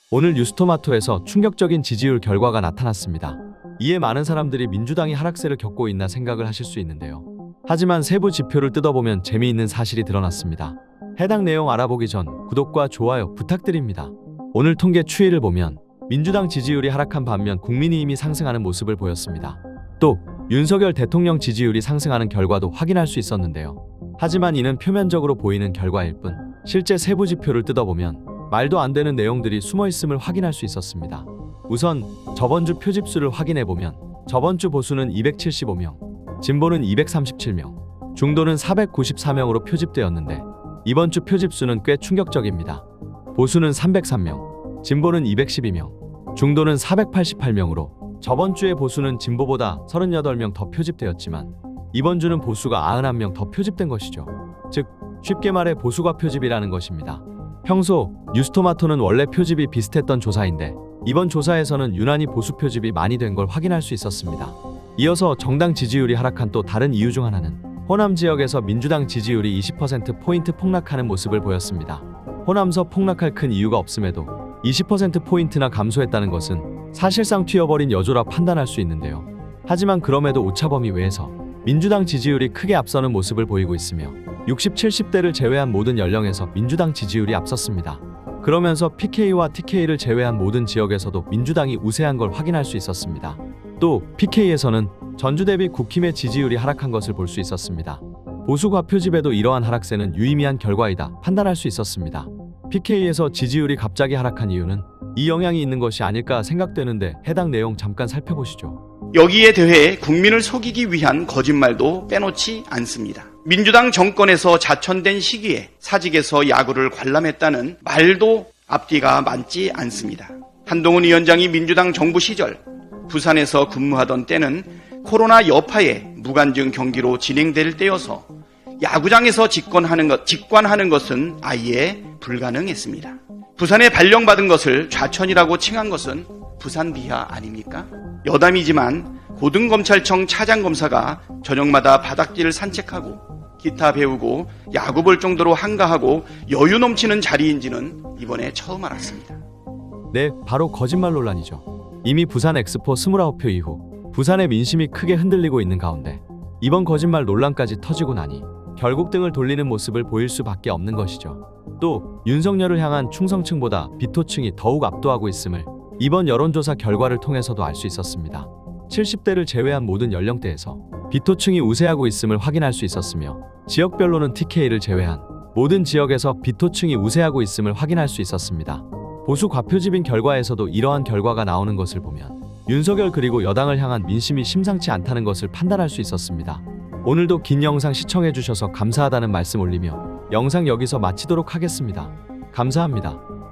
오늘 뉴스토마토에서 충격적인 지지율 결과가 나타났습니다. 이에 많은 사람들이 민주당이 하락세를 겪고 있나 생각을 하실 수 있는데요. 하지만 세부 지표를 뜯어보면 재미있는 사실이 드러났습니다. 해당 내용 알아보기 전 구독과 좋아요 부탁드립니다. 오늘 통계 추이를 보면 민주당 지지율이 하락한 반면 국민의힘이 상승하는 모습을 보였습니다. 또 윤석열 대통령 지지율이 상승하는 결과도 확인할 수 있었는데요. 하지만 이는 표면적으로 보이는 결과일 뿐 실제 세부 지표를 뜯어보면 말도 안 되는 내용들이 숨어있음을 확인할 수 있었습니다. 우선 저번주 표집수를 확인해보면 저번주 보수는 275명, 진보는 237명, 중도는 494명으로 표집되었는데 이번주 표집수는 꽤 충격적입니다. 보수는 303명, 진보는 212명, 중도는 488명으로 저번주의 보수는 진보보다 38명 더 표집되었지만 이번주는 보수가 91명 더 표집된 것이죠. 즉 쉽게 말해 보수가 표집이라는 것입니다. 평소 뉴스토마토는 원래 표집이 비슷했던 조사인데 이번 조사에서는 유난히 보수 표집이 많이 된 걸 확인할 수 있었습니다. 이어서 정당 지지율이 하락한 또 다른 이유 중 하나는 호남 지역에서 민주당 지지율이 20%포인트 폭락하는 모습을 보였습니다. 호남서 폭락할 큰 이유가 없음에도 20%포인트나 감소했다는 것은 사실상 튀어버린 여조라 판단할 수 있는데요. 하지만 그럼에도 오차범위 외에서 민주당 지지율이 크게 앞서는 모습을 보이고 있으며 60, 70대를 제외한 모든 연령에서 민주당 지지율이 앞섰습니다. 그러면서 PK와 TK를 제외한 모든 지역에서도 민주당이 우세한 걸 확인할 수 있었습니다. 또 PK에서는 전주 대비 국힘의 지지율이 하락한 것을 볼 수 있었습니다. 보수과 표집에도 이러한 하락세는 유의미한 결과이다 판단할 수 있었습니다. PK에서 지지율이 갑자기 하락한 이유는 이 영향이 있는 것이 아닐까 생각되는데 해당 내용 잠깐 살펴보시죠. 여기에 대해 국민을 속이기 위한 거짓말도 빼놓지 않습니다. 민주당 정권에서 자천된 시기에 사직에서 야구를 관람했다는 말도 앞뒤가 맞지 않습니다. 한동훈 위원장이 민주당 정부 시절 부산에서 근무하던 때는 코로나 여파에 무관중 경기로 진행될 때여서 야구장에서 직관하는 것은 아예 불가능했습니다. 부산에 발령받은 것을 좌천이라고 칭한 것은 부산 비하 아닙니까? 여담이지만 고등검찰청 차장검사가 저녁마다 바닷길을 산책하고 기타 배우고 야구 볼 정도로 한가하고 여유 넘치는 자리인지는 이번에 처음 알았습니다. 네, 바로 거짓말 논란이죠. 이미 부산 엑스포 29표 이후 부산의 민심이 크게 흔들리고 있는 가운데 이번 거짓말 논란까지 터지고 나니 결국 등을 돌리는 모습을 보일 수밖에 없는 것이죠. 또 윤석열을 향한 충성층보다 비토층이 더욱 압도하고 있음을 이번 여론조사 결과를 통해서도 알 수 있었습니다. 70대를 제외한 모든 연령대에서 비토층이 우세하고 있음을 확인할 수 있었으며 지역별로는 TK를 제외한 모든 지역에서 비토층이 우세하고 있음을 확인할 수 있었습니다. 보수 과표집인 결과에서도 이러한 결과가 나오는 것을 보면 윤석열 그리고 여당을 향한 민심이 심상치 않다는 것을 판단할 수 있었습니다. 오늘도 긴 영상 시청해주셔서 감사하다는 말씀 올리며 영상 여기서 마치도록 하겠습니다. 감사합니다.